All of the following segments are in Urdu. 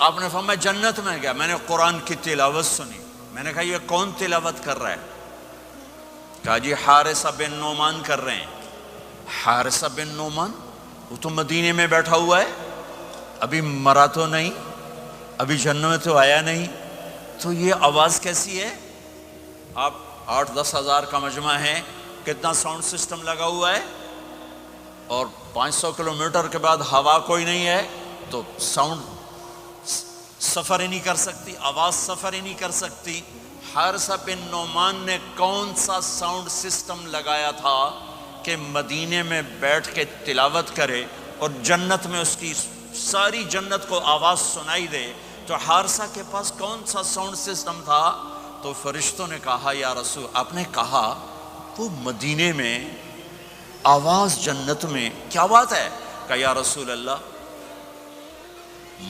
آپ نے فرمایا جنت میں گیا، میں نے قرآن کی تلاوت سنی، میں نے کہا یہ کون تلاوت کر رہا ہے؟ کہا جی حارثہ بن نعمان کر رہے ہیں۔ حارثہ بن نعمان وہ تو مدینے میں بیٹھا ہوا ہے، ابھی مرا تو نہیں، ابھی جنت میں تو آیا نہیں، تو یہ آواز کیسی ہے؟ آپ 8-10 ہزار کا مجمع ہے، کتنا ساؤنڈ سسٹم لگا ہوا ہے، اور 500 کلومیٹر کے بعد ہوا کوئی نہیں ہے تو ساؤنڈ سفر ہی نہیں کر سکتی، آواز سفر ہی نہیں کر سکتی۔ حارثہ بن نعمان نے کون سا ساؤنڈ سسٹم لگایا تھا کہ مدینے میں بیٹھ کے تلاوت کرے اور جنت میں اس کی ساری جنت کو آواز سنائی دے؟ تو حارثہ کے پاس کون سا ساؤنڈ سسٹم تھا؟ تو فرشتوں نے کہا یا رسول، آپ نے کہا وہ مدینے میں آواز جنت میں، کیا بات ہے؟ کہا یا رسول اللہ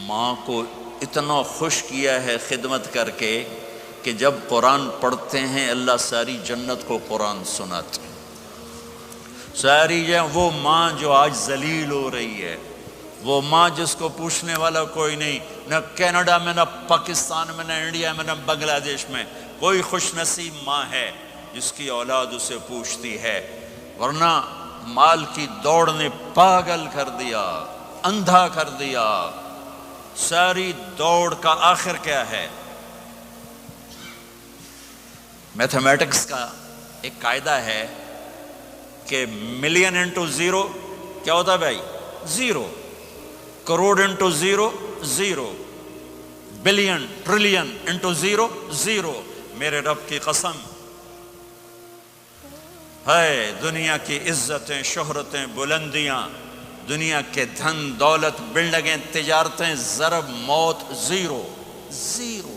ماں کو اتنا خوش کیا ہے خدمت کر کے کہ جب قرآن پڑھتے ہیں اللہ ساری جنت کو قرآن سناتے ہیں۔ ساری وہ ماں جو آج ذلیل ہو رہی ہے، وہ ماں جس کو پوچھنے والا کوئی نہیں، نہ کینیڈا میں، نہ پاکستان میں، نہ انڈیا میں، نہ بنگلہ دیش میں، کوئی خوش نصیب ماں ہے جس کی اولاد اسے پوچھتی ہے، ورنہ مال کی دوڑ نے پاگل کر دیا، اندھا کر دیا۔ ساری دوڑ کا آخر کیا ہے؟ میتھمیٹکس کا ایک قاعدہ ہے کہ ملین انٹو زیرو کیا ہوتا ہے بھائی؟ Zero. Crore into zero zero, billion trillion into zero zero. میرے رب کی قسم ہے، دنیا کی عزتیں، شہرتیں، بلندیاں، دنیا کے دھن دولت، بلڈنگیں، تجارتیں، ضرب موت زیرو زیرو۔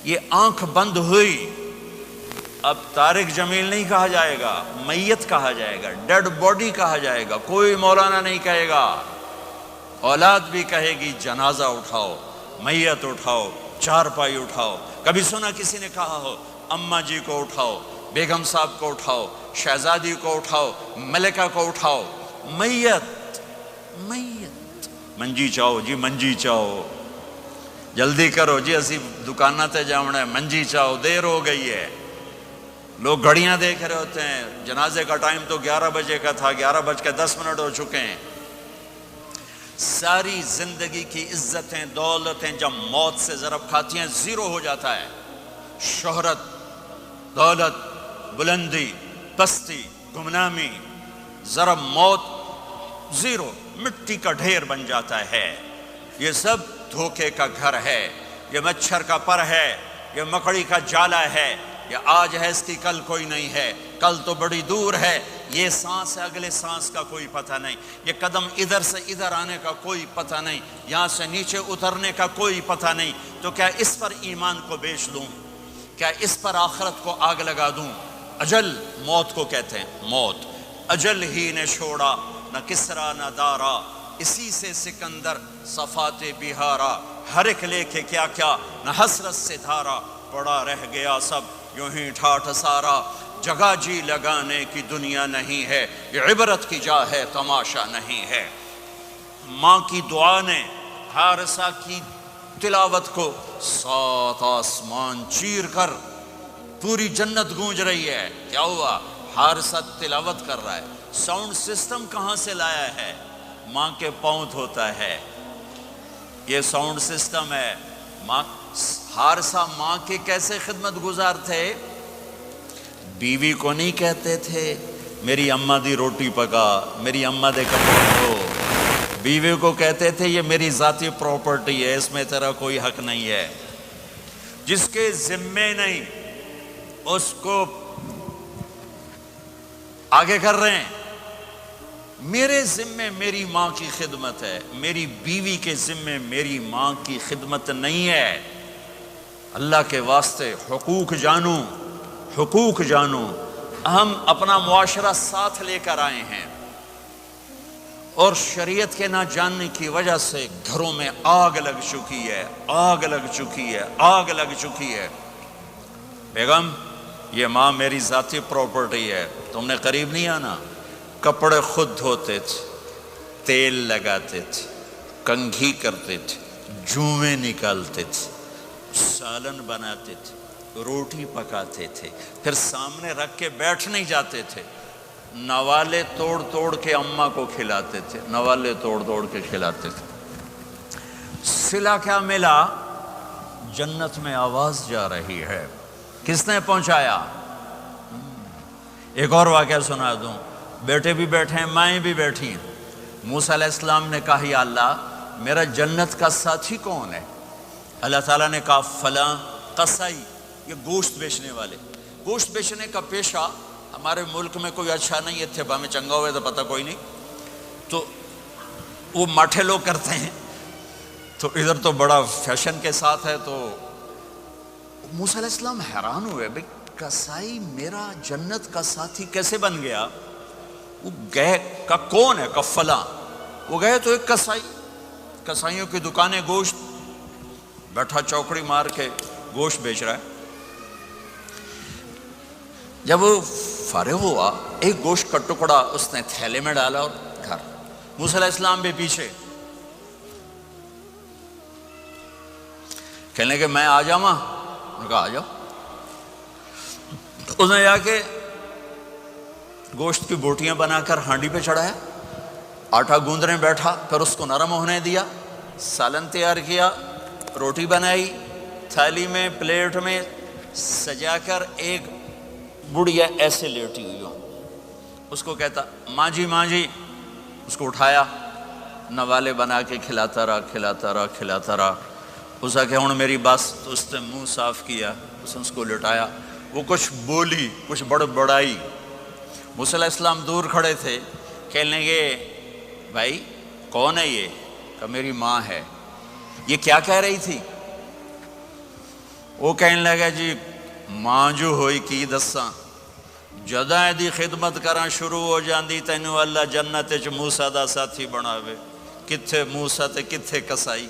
یہ آنکھ بند ہوئی، اب طارق جمیل نہیں کہا جائے گا، میت کہا جائے گا، ڈیڈ باڈی کہا جائے گا، کوئی مولانا نہیں کہے گا۔ اولاد بھی کہے گی جنازہ اٹھاؤ، میت اٹھاؤ، چارپائی اٹھاؤ۔ کبھی سنا کسی نے کہا ہو اماں جی کو اٹھاؤ، بیگم صاحب کو اٹھاؤ، شہزادی کو اٹھاؤ، ملکہ کو اٹھاؤ؟ میت میت۔ منجی چاہو جی، منجی چاہو، جلدی کرو جی، اسی دکانہ تے جاؤنا ہے، منجی چاہو، دیر ہو گئی ہے۔ لوگ گھڑیاں دیکھ رہے ہوتے ہیں، جنازے کا ٹائم تو 11 بجے کا تھا، 11:10 ہو چکے ہیں۔ ساری زندگی کی عزتیں، دولتیں جب موت سے ضرب کھاتی ہیں زیرو ہو جاتا ہے۔ شہرت، دولت، بلندی، پستی، گمنامی، ضرب موت زیرو، مٹی کا ڈھیر بن جاتا ہے۔ یہ سب دھوکے کا گھر ہے، یہ مچھر کا پر ہے، یہ مکڑی کا جالا ہے، یہ آج ہے اس کی کل کوئی نہیں ہے، کل تو بڑی دور ہے، یہ سانس ہے اگلے سانس کا کوئی پتہ نہیں، یہ قدم ادھر سے ادھر آنے کا کوئی پتہ نہیں، یہاں سے نیچے اترنے کا کوئی پتہ نہیں۔ تو کیا اس پر ایمان کو بیچ دوں؟ کیا اس پر آخرت کو آگ لگا دوں؟ اجل موت کو کہتے ہیں، موت اجل ہی نے چھوڑا، نہ کسرا نہ دارا، اسی سے سکندر صفات بہارا، ہر ایک لے کے کیا کیا، نہ حسرت سے دھارا، پڑا رہ گیا سب یوں ہی ٹھاٹھ سارا، جگہ جی لگانے کی دنیا نہیں ہے، یہ عبرت کی جا ہے، تماشا نہیں ہے۔ ماں کی دعا نے حارثہ کی تلاوت کو 7 آسمان چیر کر پوری جنت گونج رہی ہے۔ کیا ہوا؟ حارثہ تلاوت کر رہا ہے۔ ساؤنڈ سسٹم کہاں سے لایا ہے؟ ماں کے پاؤں دھوتا ہے، یہ ساؤنڈ سسٹم ہے۔ حارثہ ماں کے کیسے خدمت گزار تھے؟ بیوی کو نہیں کہتے تھے میری اماں دی روٹی پکا، میری اماں دے کپڑے دھو، بیوی کو کہتے تھے یہ میری ذاتی پراپرٹی ہے، اس میں تیرا کوئی حق نہیں ہے۔ جس کے ذمے نہیں اس کو آگے کر رہے ہیں۔ میرے ذمے میری ماں کی خدمت ہے، میری بیوی کے ذمے میری ماں کی خدمت نہیں ہے۔ اللہ کے واسطے حقوق جانو، حقوق جانو۔ ہم اپنا معاشرہ ساتھ لے کر آئے ہیں اور شریعت کے نہ جاننے کی وجہ سے گھروں میں آگ لگ چکی ہے، آگ لگ چکی ہے، آگ لگ چکی ہے۔ بیگم یہ ماں میری ذاتی پراپرٹی ہے، تم نے قریب نہیں آنا۔ کپڑے خود دھوتے تھے، تیل لگاتے تھے، کنگھی کرتے تھے، جوئیں نکالتے تھے، سالن بناتے تھے، روٹی پکاتے تھے، پھر سامنے رکھ کے بیٹھ نہیں جاتے تھے، نوالے توڑ توڑ کے اماں کو کھلاتے تھے، نوالے توڑ توڑ کے کھلاتے تھے۔ صلہ کیا ملا؟ جنت میں آواز جا رہی ہے۔ کس نے پہنچایا؟ ایک اور واقعہ سنا دوں، بیٹے بھی بیٹھے ہیں، مائیں بھی بیٹھی ہیں۔ موسیٰ علیہ السلام نے کہا یا اللہ میرا جنت کا ساتھی کون ہے؟ اللہ تعالیٰ نے کہا فلاں قصائی، یہ گوشت بیچنے والے۔ گوشت بیچنے کا پیشہ ہمارے ملک میں کوئی اچھا نہیں ہے، تھے میں چنگا ہوئے تو پتہ کوئی نہیں، تو وہ ماٹھے لوگ کرتے ہیں، تو ادھر تو بڑا فیشن کے ساتھ ہے۔ تو موسیٰ علیہ السلام حیران ہوئے، بھئی قصائی میرا جنت کا ساتھی کیسے بن گیا؟ وہ گئے، کہ کون ہے؟ کہ فلاں۔ وہ گئے تو ایک قصائی، قصائیوں کی دکانیں، گوشت، بیٹھا چوکڑی مار کے گوشت بیچ رہا ہے۔ جب وہ فارغ ہوا، ایک گوشت کا ٹکڑا اس نے تھیلے میں ڈالا اور گھر۔ موسیٰ علیہ السلام بھی پیچھے، کہنے کہ میں آ جاؤں؟ انہوں نے کہا آ جاؤ۔ اس نے جا کے گوشت کی بوٹیاں بنا کر ہانڈی پہ چڑھایا، آٹا گوندنے بیٹھا، پھر اس کو نرم ہونے دیا، سالن تیار کیا، روٹی بنائی، تھالی میں پلیٹ میں سجا کر ایک بڑھیا ایسے لیٹی ہوئی ہو، اس کو کہتا ماں جی ماں جی، اس کو اٹھایا، نوالے بنا کے کھلاتا رہا کھلاتا رہا کھلاتا رہا۔ اس کا کہ ہوں میری بس، تو اس نے منہ صاف کیا، اس کو لٹایا، وہ کچھ بولی، کچھ بڑبڑائی۔ موسیٰ علیہ السلام دور کھڑے تھے، کہنے لگے بھائی کون ہے یہ؟ کہ میری ماں ہے۔ یہ کیا کہہ رہی تھی؟ وہ کہنے لگا جی ماں جو ہوئی کی دساں، جدائیں دی خدمت کراں شروع ہو جاندی تینوں اللہ جنت وچ موسیٰ دا ساتھی بناوے۔ کتھے موسیٰ تے کتھے قصائی؟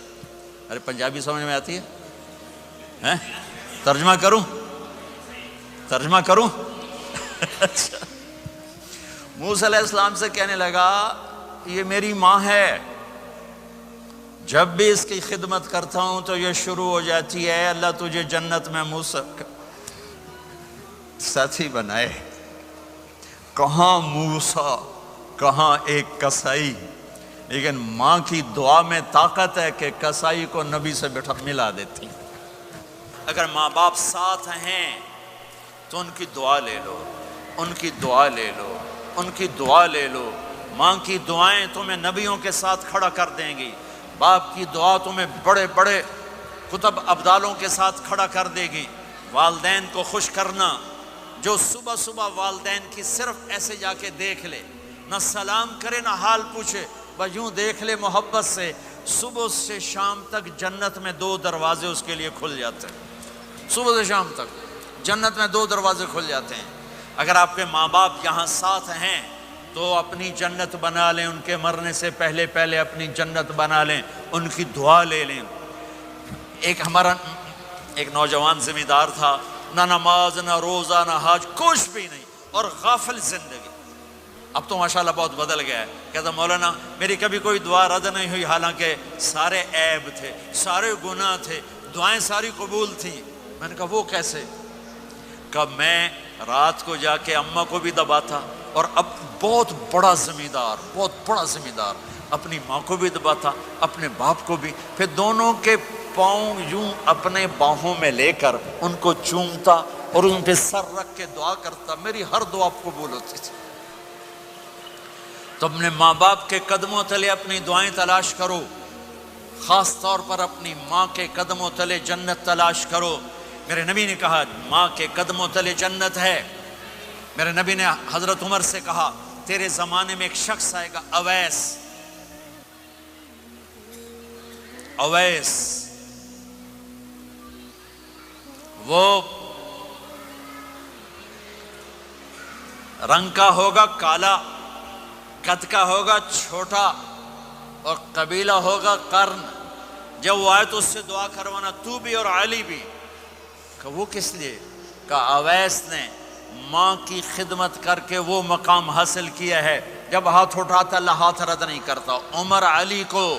ارے پنجابی سمجھ میں آتی ہے؟ ترجمہ کروں؟ ترجمہ کروں؟ اچھا، موسیٰ علیہ السلام سے کہنے لگا یہ میری ماں ہے، جب بھی اس کی خدمت کرتا ہوں تو یہ شروع ہو جاتی ہے اللہ تجھے جنت میں موسیٰ ساتھی بنائے۔ کہاں موسیٰ، کہاں ایک قصائی، لیکن ماں کی دعا میں طاقت ہے کہ قصائی کو نبی سے بٹھا ملا دیتی۔ اگر ماں باپ ساتھ ہیں تو ان کی دعا لے لو، ان کی دعا لے لو، ان کی دعا لے لو۔ ماں کی دعائیں تمہیں نبیوں کے ساتھ کھڑا کر دیں گی، باپ کی دعا تمہیں بڑے بڑے کتب ابدالوں کے ساتھ کھڑا کر دے گی۔ والدین کو خوش کرنا، جو صبح صبح والدین کی صرف ایسے جا کے دیکھ لے، نہ سلام کرے نہ حال پوچھے، بس یوں دیکھ لے محبت سے، صبح سے شام تک جنت میں 2 دروازے اس کے لیے کھل جاتے ہیں۔ صبح سے شام تک جنت میں 2 دروازے کھل جاتے ہیں۔ اگر آپ کے ماں باپ یہاں ساتھ ہیں تو اپنی جنت بنا لیں، ان کے مرنے سے پہلے پہلے اپنی جنت بنا لیں، ان کی دعا لے لیں۔ ہمارا ایک نوجوان ذمہ دار تھا، نہ نماز نہ روزہ نہ حج، کچھ بھی نہیں، اور غافل زندگی۔ اب تو ماشاءاللہ بہت بدل گیا ہے۔ کہتا مولانا میری کبھی کوئی دعا رد نہیں ہوئی، حالانکہ سارے عیب تھے، سارے گناہ تھے، دعائیں ساری قبول تھیں۔ میں نے کہا وہ کیسے؟ کہ میں رات کو جا کے اماں کو بھی دباتا، اور اب بہت بڑا ذمہ دار اپنی ماں کو بھی دباتا، اپنے باپ کو بھی، پھر دونوں کے پاؤں یوں اپنے باہوں میں لے کر ان کو چومتا اور ان پہ سر رکھ کے دعا کرتا، میری ہر دعا قبول ہوتی تھی۔ تو اپنے ماں باپ کے قدموں تلے اپنی دعائیں تلاش کرو، خاص طور پر اپنی ماں کے قدموں تلے جنت تلاش کرو۔ میرے نبی نے کہا ماں کے قدموں تلے جنت ہے۔ میرے نبی نے حضرت عمر سے کہا تیرے زمانے میں ایک شخص آئے گا، اویس، وہ رنگ کا ہوگا کالا، قد کا ہوگا چھوٹا، اور قبیلہ ہوگا قرن۔ جب وہ آئے تو اس سے دعا کروانا، تو بھی اور علی بھی۔ کہ وہ کس لیے؟ کہ اویس نے ماں کی خدمت کر کے وہ مقام حاصل کیا ہے، جب ہاتھ اٹھاتا اللہ ہاتھ رد نہیں کرتا۔ عمر علی کو